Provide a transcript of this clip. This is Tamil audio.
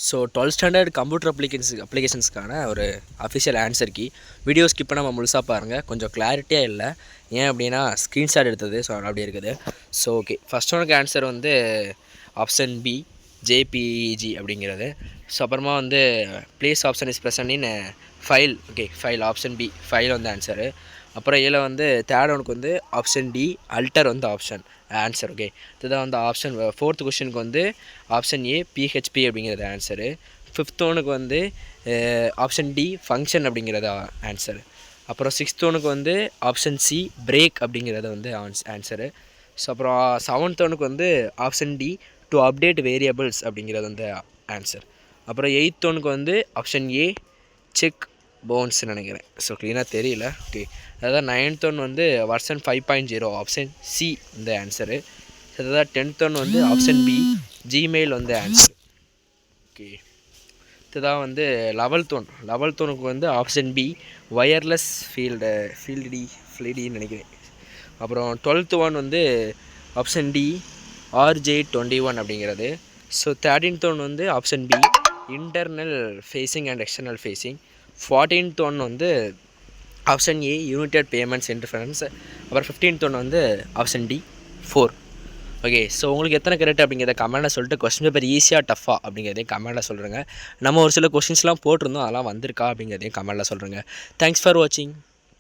ஸோ 12th ஸ்டாண்டர்ட் கம்ப்யூட்டர் அப்ளிகேஷன்ஸ்க்கான ஒரு official answer key. Video skip பண்ணாமல் முழுசாக பாருங்கள். கொஞ்சம் கிளாரிட்டியாக இல்லை, ஏன் அப்படின்னா ஸ்க்ரீன்ஷாட் எடுத்தது, ஸோ அப்படி இருக்குது. ஸோ ஓகே, ஃபஸ்ட் ஒனுக்கு ஆன்சர் வந்து ஆப்ஷன் பி ஜேபிஇஜி அப்படிங்கிறது. ஸோ அப்புறமா வந்து place option is present in file. Okay, file option B file வந்து ஆன்சரு. அப்புறம் இதில் வந்து தேர்ட் ஒனுக்கு வந்து ஆப்ஷன் டி அல்டர் வந்து ஆப்ஷன் ஆன்சர். ஓகே, இதுதான் வந்து ஆப்ஷன். ஃபோர்த் கொஷனுக்கு வந்து ஆப்ஷன் ஏ பிஹெச்பி அப்படிங்கிறது ஆன்சரு. ஃபிஃப்த் ஒனுக்கு வந்து ஆப்ஷன் டி ஃபங்க்ஷன் அப்படிங்கிறது ஆன்சரு. அப்புறம் சிக்ஸ்த் ஒனுக்கு வந்து ஆப்ஷன் சி பிரேக் அப்படிங்கிறது வந்து ஆன்சரு. ஸோ அப்புறம் செவன்த் ஒனுக்கு வந்து option D to update variables அப்படிங்கிறது வந்து ஆன்சர். அப்புறம் எயித் ஒனுக்கு வந்து ஆப்ஷன் ஏ செக் பவுன்ஸ்ன்னு நினைக்கிறேன், ஸோ க்ளீனாக தெரியல. ஓகே, அதாவது 9th ஒன் வந்து வெர்ஷன் 5.0 ஆப்ஷன் சி இந்த ஆன்சரு. அதாவது 10th ஒன் வந்து ஆப்ஷன் பி ஜிமெயில் வந்து ஆன்சர். ஓகே, இதுதான் வந்து 11th ஒனுக்கு வந்து ஆப்ஷன் பி ஒயர்லெஸ் ஃபீல்டின்னு நினைக்கிறேன். அப்புறம் 12th ஒன் வந்து ஆப்ஷன் டி RJ21 அப்படிங்கிறது. ஸோ 13th ஒன் வந்து option B internal facing and external facing. 14th one வந்து option A united payments interference. அப்புறம் 15th ஒன் வந்து ஆப்ஷன் டி 4. ஓகே, ஸோ உங்களுக்கு எத்தனை கரெக்ட் அப்படிங்கிறத கமெண்ட்டில் சொல்லிட்டு கொஸ்டின் பேப்பர் ஈஸியாக டஃபா அப்படிங்கிறதையும் கமெண்ட்டில் சொல்கிறேங்க. நம்ம ஒரு சில கொஸ்டின்ஸ்லாம் போட்டிருந்தோம், அதெல்லாம் வந்திருக்கா அப்படிங்கிறதையும் கமெண்ட்டில் சொல்கிறேங்க. தேங்க்ஸ் ஃபார் வாட்சிங்.